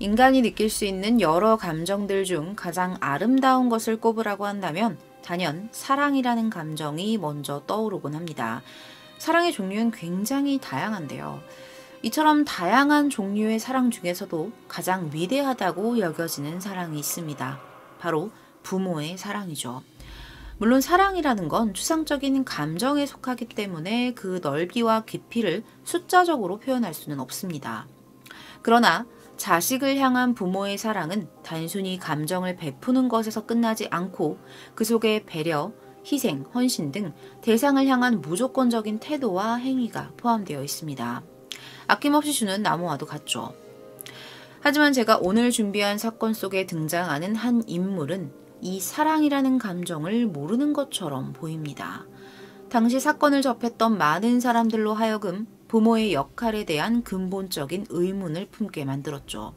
인간이 느낄 수 있는 여러 감정들 중 가장 아름다운 것을 꼽으라고 한다면 단연 사랑이라는 감정이 먼저 떠오르곤 합니다. 사랑의 종류는 굉장히 다양한데요. 이처럼 다양한 종류의 사랑 중에서도 가장 위대하다고 여겨지는 사랑이 있습니다. 바로 부모의 사랑이죠. 물론 사랑이라는 건 추상적인 감정에 속하기 때문에 그 넓이와 깊이를 숫자적으로 표현할 수는 없습니다. 그러나 자식을 향한 부모의 사랑은 단순히 감정을 베푸는 것에서 끝나지 않고 그 속에 배려, 희생, 헌신 등 대상을 향한 무조건적인 태도와 행위가 포함되어 있습니다. 아낌없이 주는 나무와도 같죠. 하지만 제가 오늘 준비한 사건 속에 등장하는 한 인물은 이 사랑이라는 감정을 모르는 것처럼 보입니다. 당시 사건을 접했던 많은 사람들로 하여금 부모의 역할에 대한 근본적인 의문을 품게 만들었죠.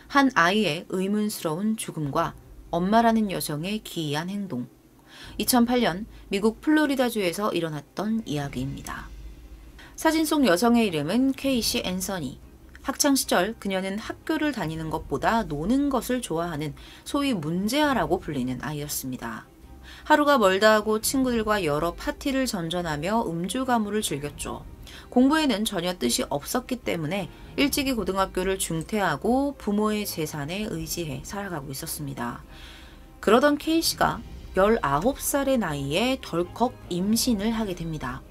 한 아이의 의문스러운 죽음과 엄마라는 여성의 기이한 행동. 2008년 미국 플로리다주에서 일어났던 이야기입니다. 사진 속 여성의 이름은 케이시 앤서니. 학창시절 그녀는 학교를 다니는 것보다 노는 것을 좋아하는 소위 문제아라고 불리는 아이였습니다. 하루가 멀다 하고 친구들과 여러 파티를 전전하며 음주 가무를 즐겼죠. 공부에는 전혀 뜻이 없었기 때문에 일찍이 고등학교를 중퇴하고 부모의 재산에 의지해 살아가고 있었습니다. 그러던 케이씨가 19살의 나이에 덜컥 임신을 하게 됩니다.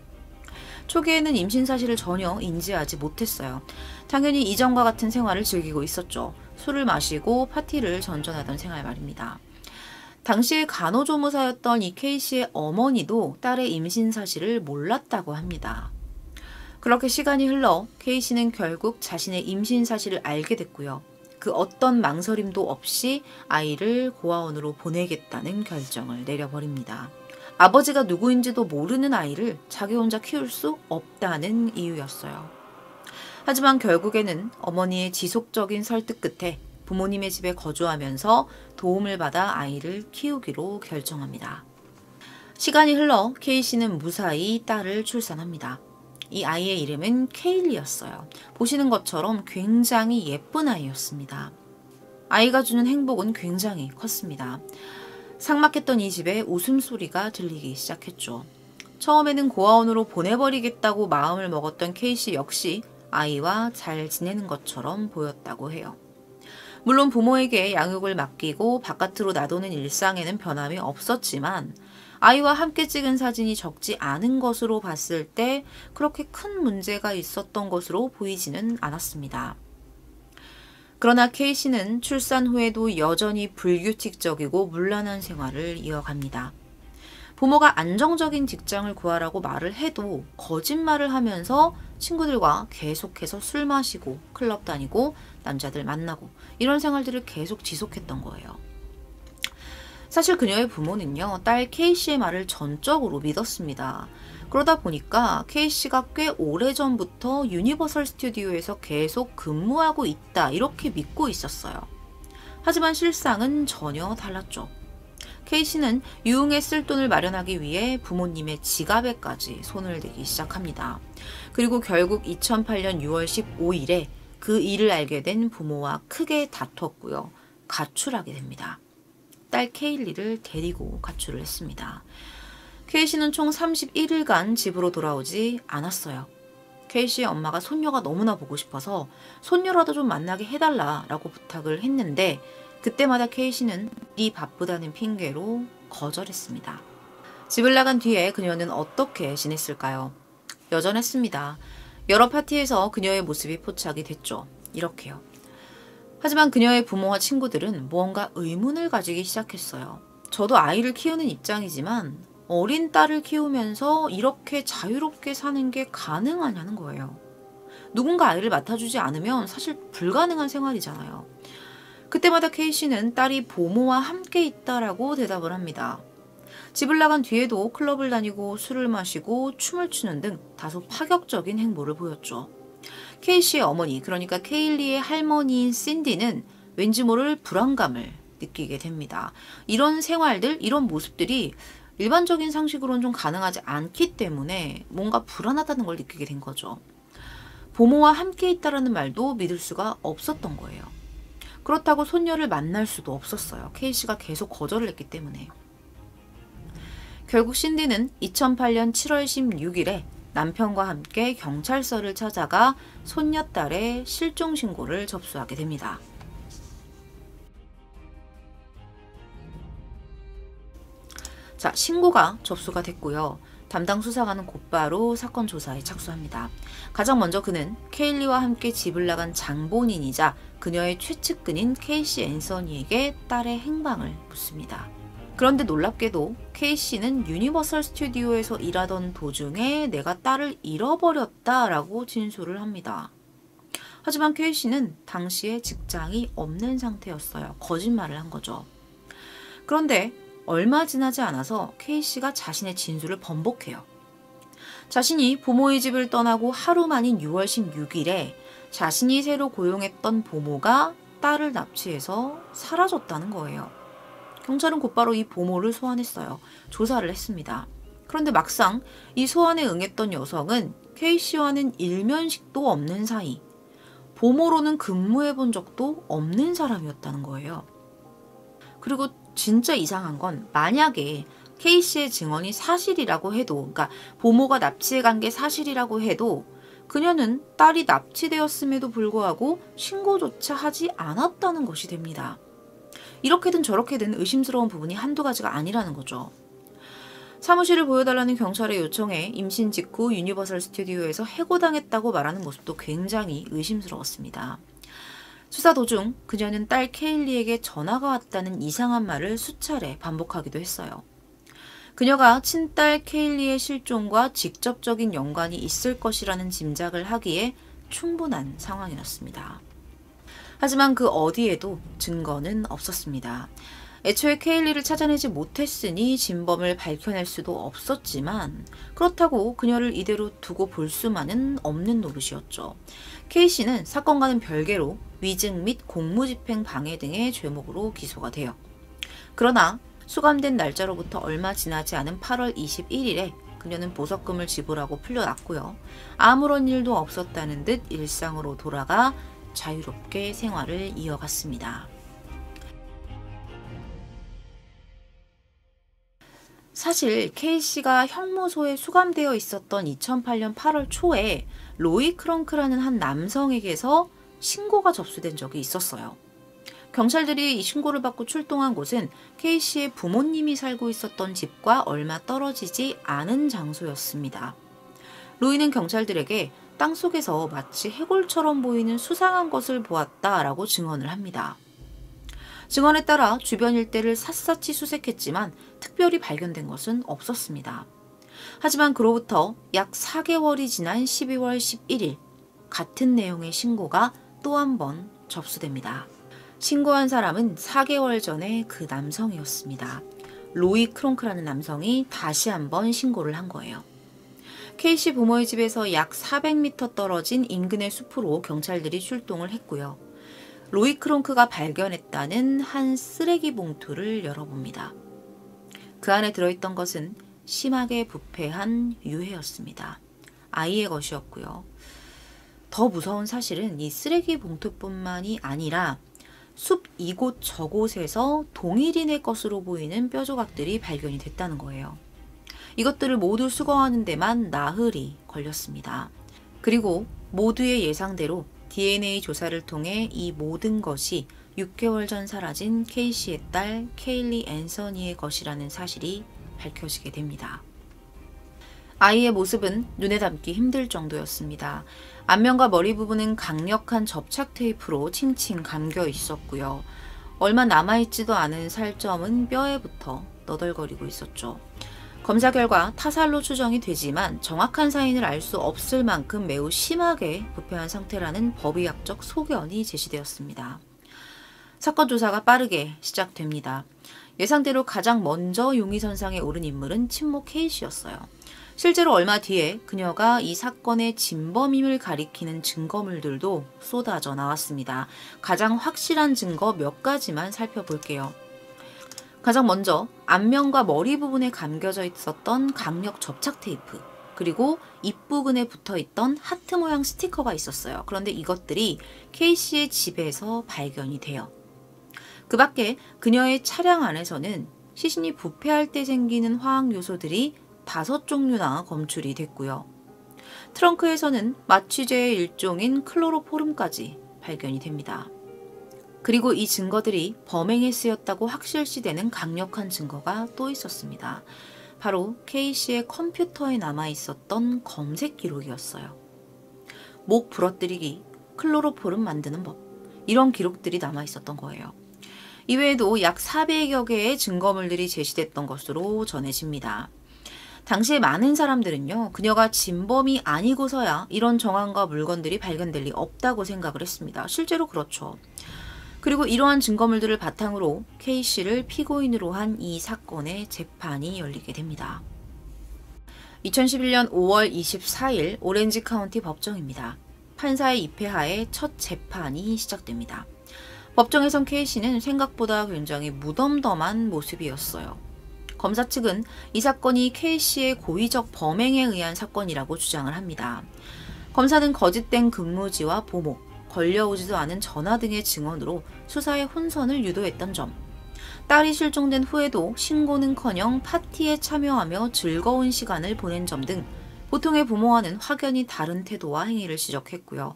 초기에는 임신 사실을 전혀 인지하지 못했어요. 당연히 이전과 같은 생활을 즐기고 있었죠. 술을 마시고 파티를 전전하던 생활 말입니다. 당시에 간호조무사였던 이 케이씨의 어머니도 딸의 임신 사실을 몰랐다고 합니다. 그렇게 시간이 흘러 케이씨는 결국 자신의 임신 사실을 알게 됐고요. 그 어떤 망설임도 없이 아이를 고아원으로 보내겠다는 결정을 내려버립니다. 아버지가 누구인지도 모르는 아이를 자기 혼자 키울 수 없다는 이유였어요. 하지만 결국에는 어머니의 지속적인 설득 끝에 부모님의 집에 거주하면서 도움을 받아 아이를 키우기로 결정합니다. 시간이 흘러 케이씨는 무사히 딸을 출산합니다. 이 아이의 이름은 케일리였어요. 보시는 것처럼 굉장히 예쁜 아이였습니다. 아이가 주는 행복은 굉장히 컸습니다. 삭막했던 이 집에 웃음소리가 들리기 시작했죠. 처음에는 고아원으로 보내버리겠다고 마음을 먹었던 케이씨 역시 아이와 잘 지내는 것처럼 보였다고 해요. 물론 부모에게 양육을 맡기고 바깥으로 놔두는 일상에는 변함이 없었지만 아이와 함께 찍은 사진이 적지 않은 것으로 봤을 때 그렇게 큰 문제가 있었던 것으로 보이지는 않았습니다. 그러나 케이씨는 출산 후에도 여전히 불규칙적이고 문란한 생활을 이어갑니다. 부모가 안정적인 직장을 구하라고 말을 해도 거짓말을 하면서 친구들과 계속해서 술 마시고 클럽 다니고 남자들 만나고 이런 생활들을 계속 지속했던 거예요. 사실 그녀의 부모는요, 딸 케이씨의 말을 전적으로 믿었습니다. 그러다 보니까 케이씨가 꽤 오래전부터 유니버설 스튜디오에서 계속 근무하고 있다 이렇게 믿고 있었어요. 하지만 실상은 전혀 달랐죠. 케이씨는 유흥에 쓸 돈을 마련하기 위해 부모님의 지갑에까지 손을 대기 시작합니다. 그리고 결국 2008년 6월 15일에 그 일을 알게 된 부모와 크게 다퉜고요. 가출하게 됩니다. 딸 케일리를 데리고 가출을 했습니다. 케이씨는 총 31일간 집으로 돌아오지 않았어요. 케이씨의 엄마가 손녀가 너무나 보고 싶어서 손녀라도 좀 만나게 해달라라고 부탁을 했는데 그때마다 케이씨는 일이 바쁘다는 핑계로 거절했습니다. 집을 나간 뒤에 그녀는 어떻게 지냈을까요? 여전했습니다. 여러 파티에서 그녀의 모습이 포착이 됐죠. 이렇게요. 하지만 그녀의 부모와 친구들은 무언가 의문을 가지기 시작했어요. 저도 아이를 키우는 입장이지만 어린 딸을 키우면서 이렇게 자유롭게 사는 게 가능하냐는 거예요. 누군가 아이를 맡아주지 않으면 사실 불가능한 생활이잖아요. 그때마다 케이씨는 딸이 부모와 함께 있다라고 대답을 합니다. 집을 나간 뒤에도 클럽을 다니고 술을 마시고 춤을 추는 등 다소 파격적인 행보를 보였죠. 케이씨의 어머니, 그러니까 케일리의 할머니인 신디는 왠지 모를 불안감을 느끼게 됩니다. 이런 생활들, 이런 모습들이 일반적인 상식으로는 좀 가능하지 않기 때문에 뭔가 불안하다는 걸 느끼게 된 거죠. 부모와 함께 있다라는 말도 믿을 수가 없었던 거예요. 그렇다고 손녀를 만날 수도 없었어요. K씨가 계속 거절을 했기 때문에. 결국 신디는 2008년 7월 16일에 남편과 함께 경찰서를 찾아가 손녀딸의 실종 신고를 접수하게 됩니다. 자, 신고가 접수가 됐고요. 담당 수사관은 곧바로 사건 조사에 착수합니다. 가장 먼저 그는 케일리와 함께 집을 나간 장본인이자 그녀의 최측근인 케이시 앤서니에게 딸의 행방을 묻습니다. 그런데 놀랍게도 케이시는 유니버설 스튜디오에서 일하던 도중에 내가 딸을 잃어버렸다라고 진술을 합니다. 하지만 케이시는 당시에 직장이 없는 상태였어요. 거짓말을 한 거죠. 그런데 얼마 지나지 않아서 K씨가 자신의 진술을 번복해요. 자신이 부모의 집을 떠나고 하루 만인 6월 16일에 자신이 새로 고용했던 보모가 딸을 납치해서 사라졌다는 거예요. 경찰은 곧바로 이 보모를 소환했어요. 조사를 했습니다. 그런데 막상 이 소환에 응했던 여성은 K씨와는 일면식도 없는 사이, 보모로는 근무해 본 적도 없는 사람이었다는 거예요. 그리고 진짜 이상한 건 만약에 K씨의 증언이 사실이라고 해도, 그러니까 보모가 납치해 간 게 사실이라고 해도 그녀는 딸이 납치되었음에도 불구하고 신고조차 하지 않았다는 것이 됩니다. 이렇게든 저렇게든 의심스러운 부분이 한두 가지가 아니라는 거죠. 사무실을 보여달라는 경찰의 요청에 임신 직후 유니버설 스튜디오에서 해고당했다고 말하는 모습도 굉장히 의심스러웠습니다. 수사 도중 그녀는 딸 케일리에게 전화가 왔다는 이상한 말을 수차례 반복하기도 했어요. 그녀가 친딸 케일리의 실종과 직접적인 연관이 있을 것이라는 짐작을 하기에 충분한 상황이었습니다. 하지만 그 어디에도 증거는 없었습니다. 애초에 케일리를 찾아내지 못했으니 진범을 밝혀낼 수도 없었지만 그렇다고 그녀를 이대로 두고 볼 수만은 없는 노릇이었죠. K씨는 사건과는 별개로 위증 및 공무집행 방해 등의 죄목으로 기소가 돼요. 그러나 수감된 날짜로부터 얼마 지나지 않은 8월 21일에 그녀는 보석금을 지불하고 풀려났고요. 아무런 일도 없었다는 듯 일상으로 돌아가 자유롭게 생활을 이어갔습니다. 사실 K씨가 형무소에 수감되어 있었던 2008년 8월 초에 로이 크렁크라는 한 남성에게서 신고가 접수된 적이 있었어요. 경찰들이 이 신고를 받고 출동한 곳은 K씨의 부모님이 살고 있었던 집과 얼마 떨어지지 않은 장소였습니다. 로이는 경찰들에게 땅속에서 마치 해골처럼 보이는 수상한 것을 보았다라고 증언을 합니다. 증언에 따라 주변 일대를 샅샅이 수색했지만 특별히 발견된 것은 없었습니다. 하지만 그로부터 약 4개월이 지난 12월 11일 같은 내용의 신고가 또 한 번 접수됩니다. 신고한 사람은 4개월 전에 그 남성이었습니다. 로이 크롱크라는 남성이 다시 한번 신고를 한 거예요. K씨 부모의 집에서 약 400m 떨어진 인근의 숲으로 경찰들이 출동을 했고요. 로이 크롱크가 발견했다는 한 쓰레기 봉투를 열어봅니다. 그 안에 들어있던 것은 심하게 부패한 유해였습니다. 아이의 것이었고요. 더 무서운 사실은 이 쓰레기 봉투뿐만이 아니라 숲 이곳 저곳에서 동일인의 것으로 보이는 뼈조각들이 발견이 됐다는 거예요. 이것들을 모두 수거하는 데만 나흘이 걸렸습니다. 그리고 모두의 예상대로 DNA 조사를 통해 이 모든 것이 6개월 전 사라진 K씨의 딸 케일리 앤서니의 것이라는 사실이 밝혀지게 됩니다. 아이의 모습은 눈에 담기 힘들 정도였습니다. 안면과 머리 부분은 강력한 접착 테이프로 칭칭 감겨 있었고요. 얼마 남아있지도 않은 살점은 뼈에 붙어 너덜거리고 있었죠. 검사 결과 타살로 추정이 되지만 정확한 사인을 알 수 없을 만큼 매우 심하게 부패한 상태라는 법의학적 소견이 제시되었습니다. 사건 조사가 빠르게 시작됩니다. 예상대로 가장 먼저 용의선상에 오른 인물은 친모 K씨였어요. 실제로 얼마 뒤에 그녀가 이 사건의 진범임을 가리키는 증거물들도 쏟아져 나왔습니다. 가장 확실한 증거 몇 가지만 살펴볼게요. 가장 먼저 안면과 머리 부분에 감겨져 있었던 강력 접착 테이프. 그리고 입부근에 붙어있던 하트 모양 스티커가 있었어요. 그런데 이것들이 K씨의 집에서 발견이 돼요. 그 밖에 그녀의 차량 안에서는 시신이 부패할 때 생기는 화학 요소들이 5종류나 검출이 됐고요. 트렁크에서는 마취제의 일종인 클로로포름까지 발견이 됩니다. 그리고 이 증거들이 범행에 쓰였다고 확실시되는 강력한 증거가 또 있었습니다. 바로 K씨의 컴퓨터에 남아있었던 검색 기록이었어요. 목 부러뜨리기, 클로로포름 만드는 법, 이런 기록들이 남아있었던 거예요. 이외에도 약 400여 개의 증거물들이 제시됐던 것으로 전해집니다. 당시에 많은 사람들은요, 그녀가 진범이 아니고서야 이런 정황과 물건들이 발견될 리 없다고 생각을 했습니다. 실제로 그렇죠. 그리고 이러한 증거물들을 바탕으로 K씨를 피고인으로 한 이 사건의 재판이 열리게 됩니다. 2011년 5월 24일 오렌지 카운티 법정입니다. 판사의 입회하에 첫 재판이 시작됩니다. 법정에선 K씨는 생각보다 굉장히 무덤덤한 모습이었어요. 검사 측은 이 사건이 K씨의 고의적 범행에 의한 사건이라고 주장을 합니다. 검사는 거짓된 근무지와 보목, 걸려오지도 않은 전화 등의 증언으로 수사의 혼선을 유도했던 점, 딸이 실종된 후에도 신고는커녕 파티에 참여하며 즐거운 시간을 보낸 점 등 보통의 부모와는 확연히 다른 태도와 행위를 지적했고요.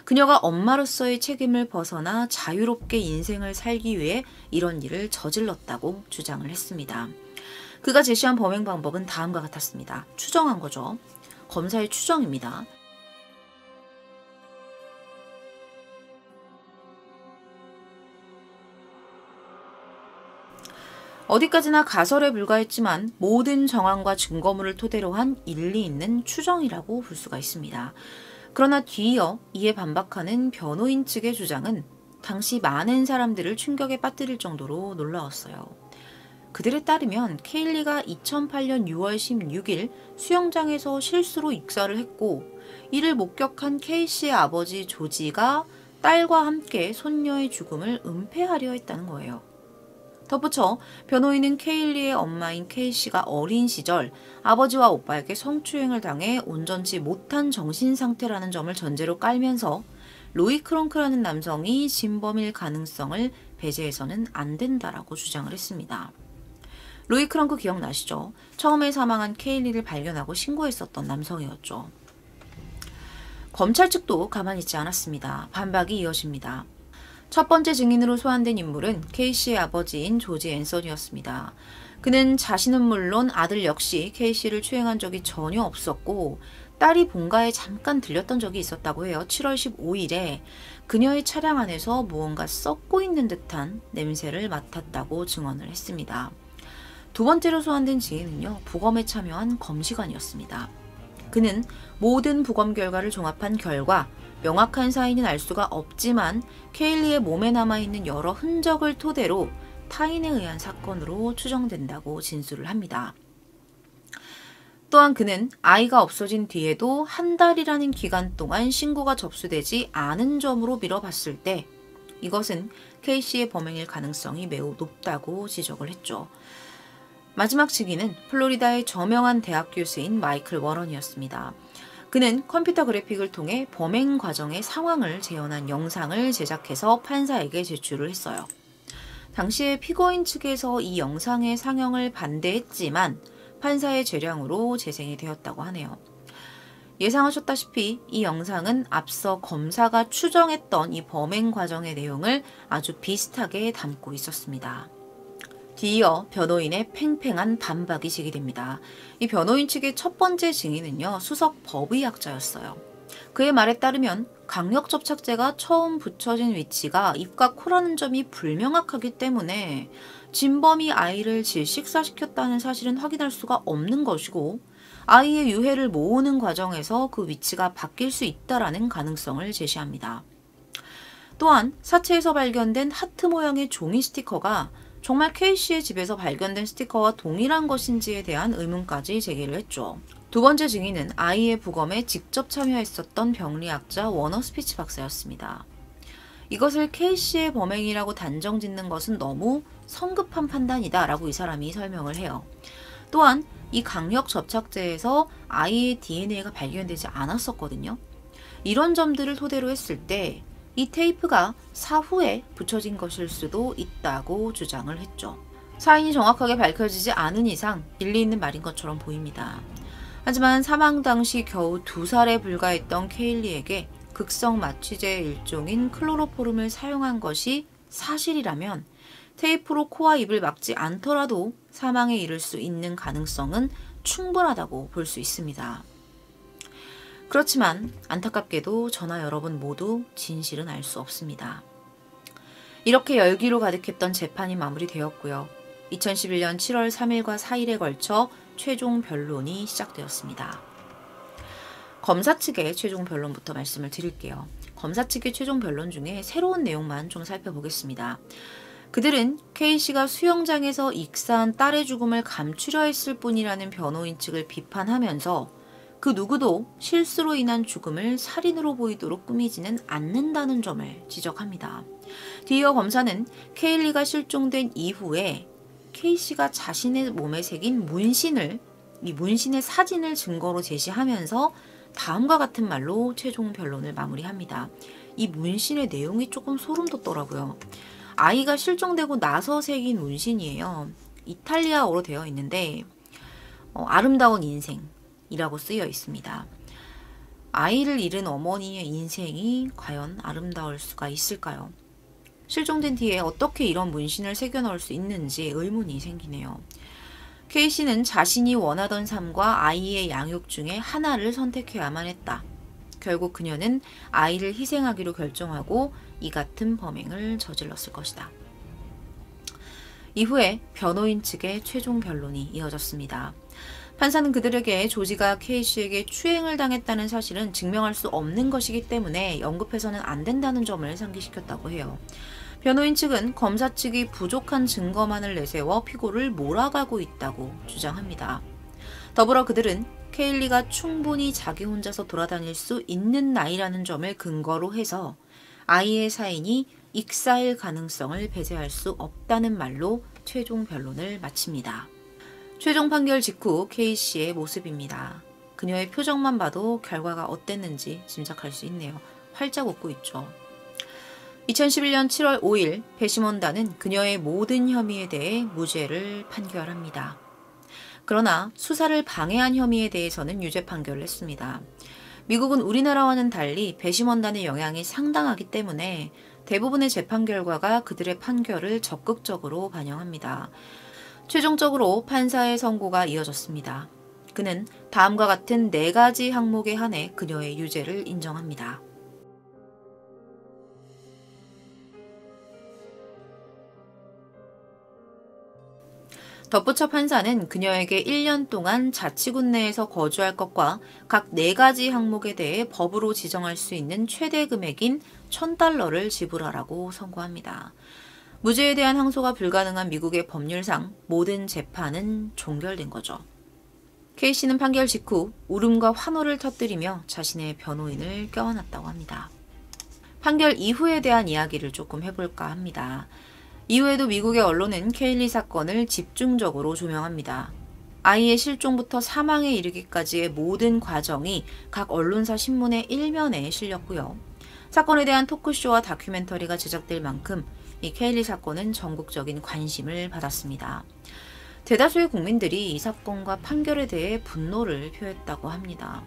그녀가 엄마로서의 책임을 벗어나 자유롭게 인생을 살기 위해 이런 일을 저질렀다고 주장을 했습니다. 그가 제시한 범행 방법은 다음과 같았습니다. 추정한 거죠. 검사의 추정입니다. 어디까지나 가설에 불과했지만 모든 정황과 증거물을 토대로 한 일리 있는 추정이라고 볼 수가 있습니다. 그러나 뒤이어 이에 반박하는 변호인 측의 주장은 당시 많은 사람들을 충격에 빠뜨릴 정도로 놀라웠어요. 그들에 따르면 케일리가 2008년 6월 16일 수영장에서 실수로 익사를 했고, 이를 목격한 K씨의 아버지 조지가 딸과 함께 손녀의 죽음을 은폐하려 했다는 거예요. 덧붙여 변호인은 케일리의 엄마인 K씨가 어린 시절 아버지와 오빠에게 성추행을 당해 온전치 못한 정신상태라는 점을 전제로 깔면서 로이 크롱크라는 남성이 진범일 가능성을 배제해서는 안 된다라고 주장을 했습니다. 로이 크롱크 기억나시죠? 처음에 사망한 케일리를 발견하고 신고했었던 남성이었죠. 검찰 측도 가만히 있지 않았습니다. 반박이 이어집니다. 첫 번째 증인으로 소환된 인물은 K씨의 아버지인 조지 앤서니였습니다. 그는 자신은 물론 아들 역시 K씨를 추행한 적이 전혀 없었고, 딸이 본가에 잠깐 들렸던 적이 있었다고 해요. 7월 15일에 그녀의 차량 안에서 무언가 썩고 있는 듯한 냄새를 맡았다고 증언을 했습니다. 두 번째로 소환된 증인은요, 부검에 참여한 검시관이었습니다. 그는 모든 부검 결과를 종합한 결과 명확한 사인은 알 수가 없지만 케일리의 몸에 남아있는 여러 흔적을 토대로 타인에 의한 사건으로 추정된다고 진술을 합니다. 또한 그는 아이가 없어진 뒤에도 한 달이라는 기간 동안 신고가 접수되지 않은 점으로 미뤄봤을 때 이것은 K씨의 범행일 가능성이 매우 높다고 지적을 했죠. 마지막 증인은 플로리다의 저명한 대학 교수인 마이클 워런이었습니다. 그는 컴퓨터 그래픽을 통해 범행 과정의 상황을 재현한 영상을 제작해서 판사에게 제출을 했어요. 당시에 피고인 측에서 이 영상의 상영을 반대했지만 판사의 재량으로 재생이 되었다고 하네요. 예상하셨다시피 이 영상은 앞서 검사가 추정했던 이 범행 과정의 내용을 아주 비슷하게 담고 있었습니다. 뒤이어 변호인의 팽팽한 반박이 제기됩니다. 이 변호인 측의 첫 번째 증인은요, 수석 법의학자였어요. 그의 말에 따르면 강력 접착제가 처음 붙여진 위치가 입과 코라는 점이 불명확하기 때문에 진범이 아이를 질식사시켰다는 사실은 확인할 수가 없는 것이고, 아이의 유해를 모으는 과정에서 그 위치가 바뀔 수 있다라는 가능성을 제시합니다. 또한 사체에서 발견된 하트 모양의 종이 스티커가 정말 K씨의 집에서 발견된 스티커와 동일한 것인지에 대한 의문까지 제기를 했죠. 두 번째 증인은 아이의 부검에 직접 참여했었던 병리학자 워너 스피츠 박사였습니다. 이것을 K씨의 범행이라고 단정 짓는 것은 너무 성급한 판단이다 라고 이 사람이 설명을 해요. 또한 이 강력 접착제에서 아이의 DNA가 발견되지 않았었거든요. 이런 점들을 토대로 했을 때 이 테이프가 사후에 붙여진 것일 수도 있다고 주장을 했죠. 사인이 정확하게 밝혀지지 않은 이상 일리 있는 말인 것처럼 보입니다. 하지만 사망 당시 겨우 2살에 불과했던 케일리에게 극성 마취제 일종인 클로로포름을 사용한 것이 사실이라면 테이프로 코와 입을 막지 않더라도 사망에 이를 수 있는 가능성은 충분하다고 볼 수 있습니다. 그렇지만 안타깝게도 저나 여러분 모두 진실은 알 수 없습니다. 이렇게 열기로 가득했던 재판이 마무리되었고요. 2011년 7월 3일과 4일에 걸쳐 최종 변론이 시작되었습니다. 검사 측의 최종 변론부터 말씀을 드릴게요. 검사 측의 최종 변론 중에 새로운 내용만 좀 살펴보겠습니다. 그들은 K씨가 수영장에서 익사한 딸의 죽음을 감추려 했을 뿐이라는 변호인 측을 비판하면서 그 누구도 실수로 인한 죽음을 살인으로 보이도록 꾸미지는 않는다는 점을 지적합니다. 뒤이어 검사는 케일리가 실종된 이후에 K씨가 자신의 몸에 새긴 이 문신의 사진을 증거로 제시하면서 다음과 같은 말로 최종 변론을 마무리합니다. 이 문신의 내용이 조금 소름 돋더라고요. 아이가 실종되고 나서 새긴 문신이에요. 이탈리아어로 되어 있는데 아름다운 인생이라고 쓰여 있습니다. 아이를 잃은 어머니의 인생이 과연 아름다울 수가 있을까요? 실종된 뒤에 어떻게 이런 문신을 새겨 넣을 수 있는지 의문이 생기네요. K씨는 자신이 원하던 삶과 아이의 양육 중에 하나를 선택해야만 했다. 결국 그녀는 아이를 희생하기로 결정하고 이 같은 범행을 저질렀을 것이다. 이후에 변호인 측의 최종 변론이 이어졌습니다. 판사는 그들에게 조지가 K씨에게 추행을 당했다는 사실은 증명할 수 없는 것이기 때문에 언급해서는 안 된다는 점을 상기시켰다고 해요. 변호인 측은 검사 측이 부족한 증거만을 내세워 피고를 몰아가고 있다고 주장합니다. 더불어 그들은 케일리가 충분히 자기 혼자서 돌아다닐 수 있는 나이라는 점을 근거로 해서 아이의 사인이 익사일 가능성을 배제할 수 없다는 말로 최종 변론을 마칩니다. 최종 판결 직후 K씨의 모습입니다. 그녀의 표정만 봐도 결과가 어땠는지 짐작할 수 있네요. 활짝 웃고 있죠. 2011년 7월 5일 배심원단은 그녀의 모든 혐의에 대해 무죄를 판결합니다. 그러나 수사를 방해한 혐의에 대해서는 유죄 판결을 했습니다. 미국은 우리나라와는 달리 배심원단의 영향이 상당하기 때문에 대부분의 재판 결과가 그들의 판결을 적극적으로 반영합니다. 최종적으로 판사의 선고가 이어졌습니다. 그는 다음과 같은 4가지 항목에 한해 그녀의 유죄를 인정합니다. 덧붙여 판사는 그녀에게 1년 동안 자치군 내에서 거주할 것과 각 4가지 항목에 대해 법으로 지정할 수 있는 최대 금액인 $1,000를 지불하라고 선고합니다. 무죄에 대한 항소가 불가능한 미국의 법률상 모든 재판은 종결된 거죠. K씨는 판결 직후 울음과 환호를 터뜨리며 자신의 변호인을 껴안았다고 합니다. 판결 이후에 대한 이야기를 조금 해볼까 합니다. 이후에도 미국의 언론은 케일리 사건을 집중적으로 조명합니다. 아이의 실종부터 사망에 이르기까지의 모든 과정이 각 언론사 신문의 1면에 실렸고요. 사건에 대한 토크쇼와 다큐멘터리가 제작될 만큼 이 케일리 사건은 전국적인 관심을 받았습니다. 대다수의 국민들이 이 사건과 판결에 대해 분노를 표했다고 합니다.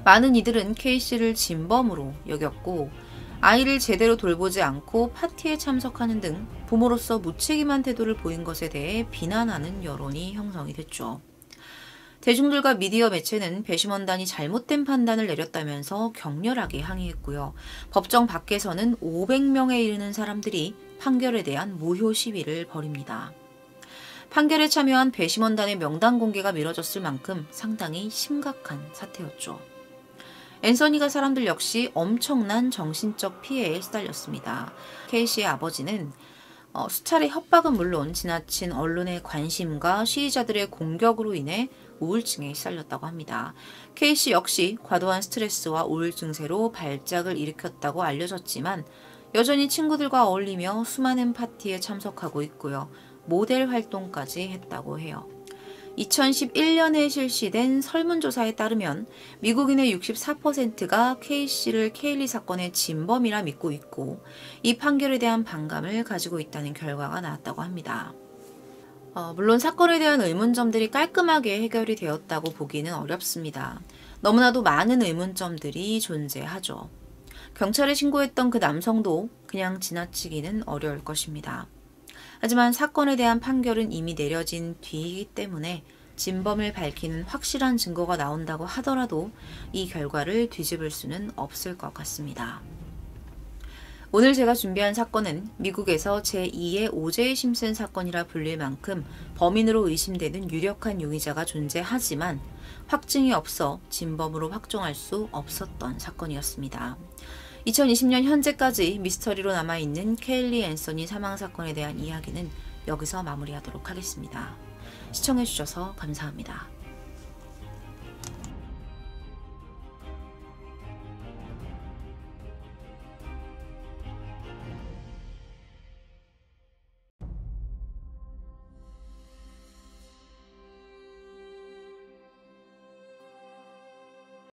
많은 이들은 K씨를 진범으로 여겼고 아이를 제대로 돌보지 않고 파티에 참석하는 등 부모로서 무책임한 태도를 보인 것에 대해 비난하는 여론이 형성이 됐죠. 대중들과 미디어 매체는 배심원단이 잘못된 판단을 내렸다면서 격렬하게 항의했고요. 법정 밖에서는 500명에 이르는 사람들이 판결에 대한 무효 시위를 벌입니다. 판결에 참여한 배심원단의 명단 공개가 미뤄졌을 만큼 상당히 심각한 사태였죠. 앤서니가 사람들 역시 엄청난 정신적 피해에 시달렸습니다. K씨의 아버지는 수차례 협박은 물론 지나친 언론의 관심과 시위자들의 공격으로 인해 우울증에 시달렸다고 합니다. K씨 역시 과도한 스트레스와 우울 증세로 발작을 일으켰다고 알려졌지만 여전히 친구들과 어울리며 수많은 파티에 참석하고 있고요. 모델 활동까지 했다고 해요. 2011년에 실시된 설문조사에 따르면 미국인의 64%가 K씨를 케일리 사건의 진범이라 믿고 있고 이 판결에 대한 반감을 가지고 있다는 결과가 나왔다고 합니다. 물론 사건에 대한 의문점들이 깔끔하게 해결이 되었다고 보기는 어렵습니다. 너무나도 많은 의문점들이 존재하죠. 경찰에 신고했던 그 남성도 그냥 지나치기는 어려울 것입니다. 하지만 사건에 대한 판결은 이미 내려진 뒤이기 때문에 진범을 밝히는 확실한 증거가 나온다고 하더라도 이 결과를 뒤집을 수는 없을 것 같습니다. 오늘 제가 준비한 사건은 미국에서 제2의 오제이 심슨 사건이라 불릴 만큼 범인으로 의심되는 유력한 용의자가 존재하지만 확증이 없어 진범으로 확정할 수 없었던 사건이었습니다. 2020년 현재까지 미스터리로 남아있는 케일리 앤서니 사망사건에 대한 이야기는 여기서 마무리하도록 하겠습니다. 시청해주셔서 감사합니다.